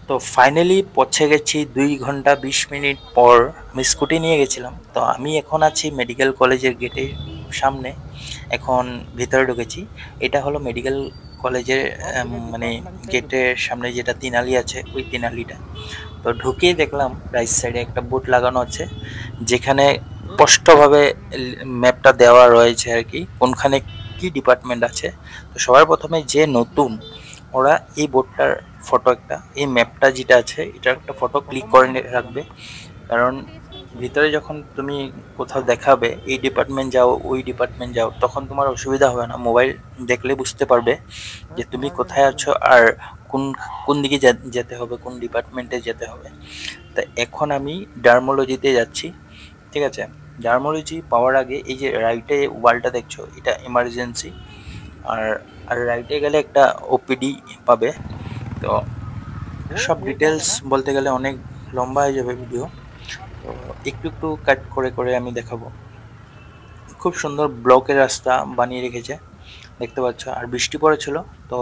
তো ফাইনালি পৌঁছে গেছি 2 ঘন্টা 20 মিনিট পর। আমি স্কুটি নিয়ে গেছিলাম, তো আমি এখন আছি মেডিকেল কলেজের গেটের সামনে। এখন ভিতরে ঢুকেছি। এটা হলো মেডিকেল কলেজের মানে গেটের সামনে যেটা তিনালি আছে, ওই তিনালিটা। তো ঢুকেই দেখলাম রাইট সাইডে একটা বোর্ড লাগানো আছে, যেখানে স্পষ্টভাবে ম্যাপটা দেওয়া রয়েছে আর কি, কোনখানে কি ডিপার্টমেন্ট আছে। তো সবার প্রথমে যে নতুন, ওরা এই বোর্ডটার ফটো একটা, এই ম্যাপটা যেটা আছে এটার একটা ফটো ক্লিক করে রাখবে। কারণ ভিতরে যখন তুমি কোথাও দেখাবে এই ডিপার্টমেন্ট যাও ওই ডিপার্টমেন্ট যাও, তখন তোমার অসুবিধা হবে না, মোবাইল দেখলে বুঝতে পারবে যে তুমি কোথায় আছো আর কোন কোন দিকে যেতে হবে, কোন ডিপার্টমেন্টে যেতে হবে। তা এখন আমি ডার্মোলজিতে যাচ্ছি। ঠিক আছে, ডার্মোলজি পাওয়ার আগে এই যে রাইটে ওয়ালটা দেখছো, এটা এমার্জেন্সি। আর আর রাইটে গেলে একটা ওপিডি পাবে। তো সব ডিটেলস বলতে গেলে অনেক লম্বা হয়ে যাবে ভিডিও, তো একটু একটু কাট করে করে আমি দেখাবো। খুব সুন্দর ব্লকের রাস্তা বানিয়ে রেখেছে, দেখতে পাচ্ছ। আর বৃষ্টি পড়েছিল, তো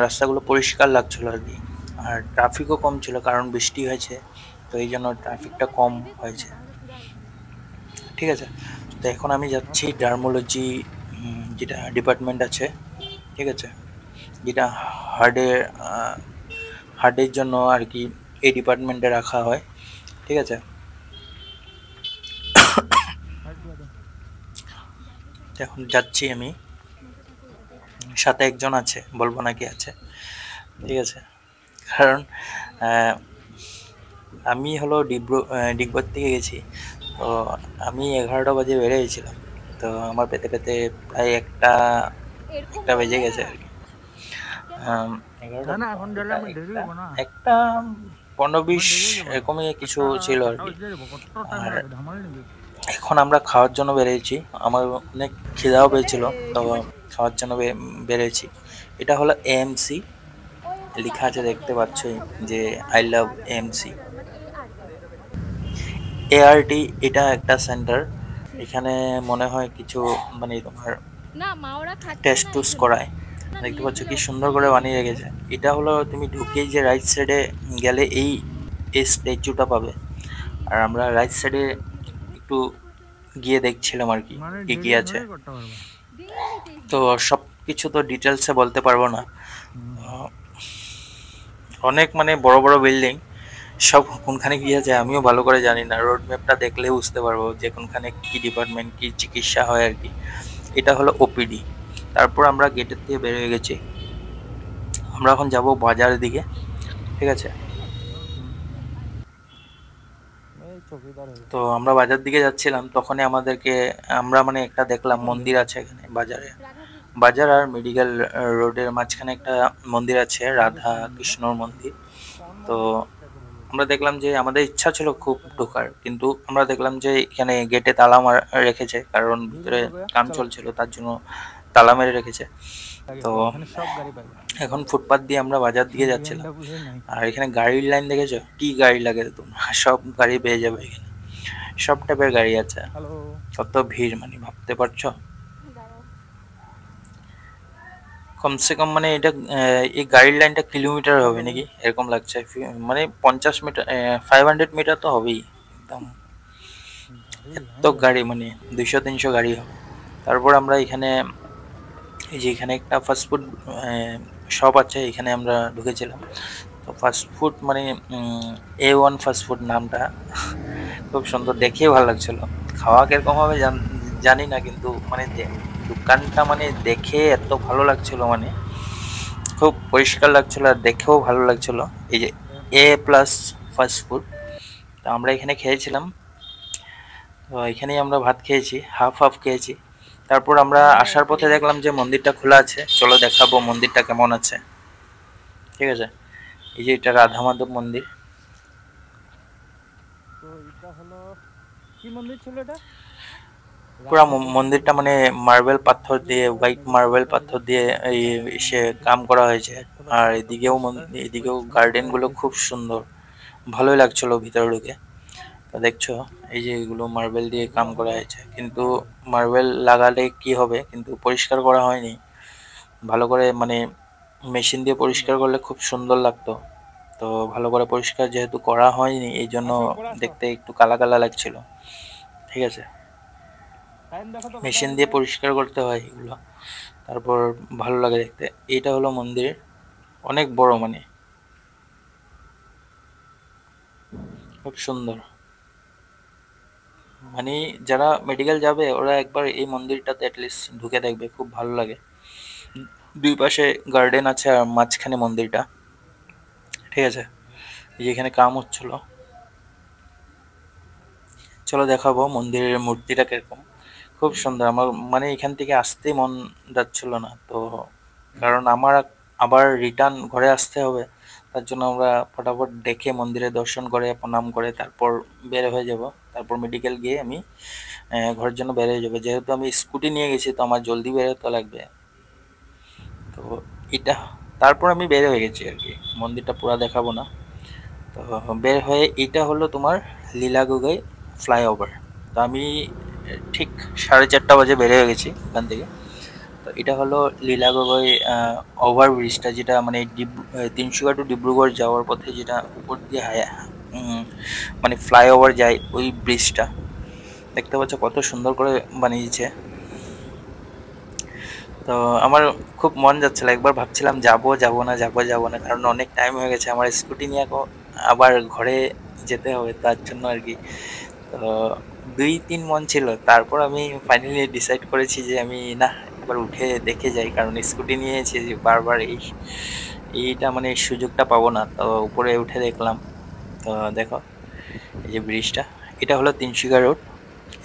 রাস্তাগুলো পরিষ্কার লাগছিল আর কি। আর ট্রাফিকও কম ছিল, কারণ বৃষ্টি হয়েছে, তো এই জন্য ট্রাফিকটা কম হয়েছে। ঠিক আছে, তো এখন আমি যাচ্ছি ডার্মোলজি, যেটা ডিপার্টমেন্ট আছে। ঠিক আছে, যেটা হার্টের হার্টের জন্য আর কি এই ডিপার্টমেন্টে রাখা হয়। ঠিক আছে, এখন যাচ্ছি আমি, সাথে একজন আছে, বলবো না কি আছে। ঠিক আছে, কারণ আহ, আমি হলো ডিগবর থেকে গেছি। তো আমি 11টা বাজে বেরিয়েছিলাম, তো আমার পেতে পেতে প্রায় একটা একটা বেজে গেছে আর কি। 11টা একটা একটা 15-20 এরকমই কিছু ছিল আর কি। আর এখন আমরা খাওয়ার জন্য বেরিয়েছি, আমার অনেক খিদাও পেয়েছিল, তো খাওয়ার জন্য বেরিয়েছি। এটা হলো এএমসি, লেখা আছে দেখতে পাচ্ছই যে আই লাভ এএমসি। এআরটি এটা একটা সেন্টার, এখানে মনে হয় কিছু মানে তোমার টেস্ট টুস করায়। দেখতে পাচ্ছ কি সুন্দর করে বানিয়ে রেখেছে। এটা হলো তুমি ঢুকেই যে রাইট সাইডে গেলে এই এই স্ট্যাচুটা পাবে। আর আমরা রাইট সাইডে একটু গিয়ে দেখছিলাম আর কি কি কি আছে। তো সব কিছু তো ডিটেলসে বলতে পারবো না। অনেক মানে বড় বড় বিল্ডিং, সব কোনখানে কি আছে আমিও ভালো করে জানি না, রোড ম্যাপটা দেখলে বুঝতে পারবো যে কোনখানে কি ডিপার্টমেন্ট কি চিকিৎসা হয় আর কি। এটা হলো ওপিডি। তারপর আমরা গেটের থেকে বের হয়ে গেছি, আমরা এখন যাব বাজারের দিকে। ঠিক আছে, তো আমরা বাজার দিকে যাচ্ছিলাম, তখনই আমাদেরকে আমরা মানে একটা দেখলাম মন্দির আছে এখানে বাজারে। বাজার আর মেডিকেল রোডের মাঝখানে একটা মন্দির আছে, রাধা কৃষ্ণর মন্দির। তো আমরা দেখলাম যে আমাদের ইচ্ছা ছিল খুব ঢোকার, কিন্তু আমরা দেখলাম যে এখানে গেটে তালা রেখেছে, কারণ ভিতরে কাম চলছিল, তার জন্য তালা মেরে রেখেছে। তো এখন ফুটপাত দিয়ে আমরা বাজার দিকে যাচ্ছিলাম। আর এখানে গাড়ির লাইন দেখেছো, কি গাড়ি লাগে তোমরা, সব গাড়ি পেয়ে যাবে এখানে, সব টাইপের গাড়ি আছে। কত ভিড় মানে ভাবতে পারছো। কমসে কম মানে এটা এই গাড়ির লাইনটা কিলোমিটার হবে নাকি এরকম লাগছে, মানে 50 মিটার, 500 মিটার তো হবেই একদম। এত গাড়ি মানে 200-300 গাড়ি হবে। তারপর আমরা এখানে এই যে এখানে একটা ফাস্টফুড শপ আছে, এখানে আমরা ঢুকেছিলাম। তো ফাস্টফুড মানে A1 ফাস্টফুড নামটা, খুব সুন্দর, দেখেই ভালো লাগছিল। খাওয়া কিরকম হবে জানি না, কিন্তু মানে দোকানটা মানে দেখে এত ভালো লাগছিল, মানে খুব পরিষ্কার লাগছিল আর দেখেও ভালো লাগছিল। এই যে A+ ফাস্টফুড, তো আমরা এখানে খেয়েছিলাম। তো এখানেই আমরা ভাত খেয়েছি, হাফ হাফ খেয়েছি। তারপর আমরা আসার পথে দেখলাম যে মন্দিরটা খোলা আছে, চলো দেখাবো মন্দিরটা কেমন আছে। ঠিক আছে, এই যে এটা রাধা মাধব মন্দির। পুরা মন্দিরটা মানে মার্বেল পাথর দিয়ে, হোয়াইট মার্বেল পাথর দিয়ে এই সে কাম করা হয়েছে। আর এদিকেও গার্ডেন গুলো খুব সুন্দর, ভালোই লাগছিল ভিতরে ঢুকে। তো দেখছো এই যে এগুলো মার্বেল দিয়ে কাম করা হয়েছে, কিন্তু মার্বেল লাগালে কি হবে, কিন্তু পরিষ্কার করা হয়নি ভালো করে, মানে মেশিন দিয়ে পরিষ্কার করলে খুব সুন্দর লাগতো। তো ভালো করে পরিষ্কার যেহেতু করা হয়নি এই জন্য দেখতে একটু কালা কালা লাগছিল। ঠিক আছে, মেশিন দিয়ে পরিষ্কার করতে হয় এগুলো, তারপর ভালো লাগে দেখতে। এইটা হলো মন্দির, অনেক বড়, মানে খুব সুন্দর। মানে যারা মেডিকেল যাবে ওরা একবার এই মন্দিরটাতে অ্যাটলিস্ট ঢুকে দেখবে, খুব ভালো লাগে। দুই পাশে গার্ডেন আছে আর মাঝখানে মন্দিরটা। ঠিক আছে, এই যে এখানে কাম হচ্ছিল, চলো দেখাবো মন্দিরের মূর্তিটা কিরকম। খুব সুন্দর, আমার মানে এখান থেকে আসতেই মন যাচ্ছিল না তো, কারণ আমার আবার রিটার্ন ঘরে আসতে হবে। তার জন্য আমরা ফটাফট দেখে মন্দিরে দর্শন করে প্রণাম করে তারপর বের হয়ে যাব। তারপর মেডিকেল গিয়ে আমি ঘরের জন্য বের হয়ে যাবো, যেহেতু আমি স্কুটি নিয়ে গেছি তো আমার জলদি বেরোতে লাগবে। তো এটা, তারপর আমি বের হয়ে গেছি আর কি, মন্দিরটা পুরো দেখাবো না। তো বের হয়ে এটা হলো তোমার লীলাগোগাই ফ্লাইওভার। তো আমি ঠিক 4:30 বাজে বের হয়ে গেছি এখান থেকে। তো এটা হলো লীলাগোগাই ওভার ব্রিজটা, যেটা মানে তিনসুকিয়া টু ডিব্রুগড় যাওয়ার পথে যেটা উপর দিয়ে মানে ফ্লাইওভার যায়, ওই ব্রিজটা দেখতে পাচ্ছ কত সুন্দর করে বানিয়েছে। তো আমার খুব মন যাচ্ছিল, একবার ভাবছিলাম যাবো যাবো না, যাবো যাবো না, কারণ অনেক টাইম হয়ে গেছে, আমার স্কুটি নিয়ে আবার ঘরে যেতে হবে তার জন্য আর কি। তো 2-3 মন ছিল, তারপর আমি ফাইনালি ডিসাইড করেছি যে আমি না, একবার উঠে দেখে যাই, কারণ স্কুটি নিয়েছি যে বারবার এইটা মানে সুযোগটা পাবো না। তো উপরে উঠে দেখলাম। তো দেখো এই যে ব্রিজটা, এটা হলো তিনশিকা রোড।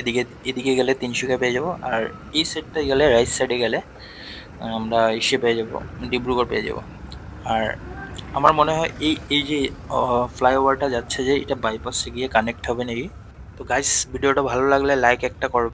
এদিকে এদিকে গেলে তিনশিকা পেয়ে যাবো, আর এই সাইডটা গেলে রাইট সাইডে গেলে আমরা ইসে পেয়ে যাব, ডিব্রুগড় পেয়ে যাব। আর আমার মনে হয় এই এই যে ফ্লাইওভারটা যাচ্ছে যে এটা বাইপাসে গিয়ে কানেক্ট হবে নাকি। তো গাইস, ভিডিওটা ভালো লাগলে লাইক একটা করো।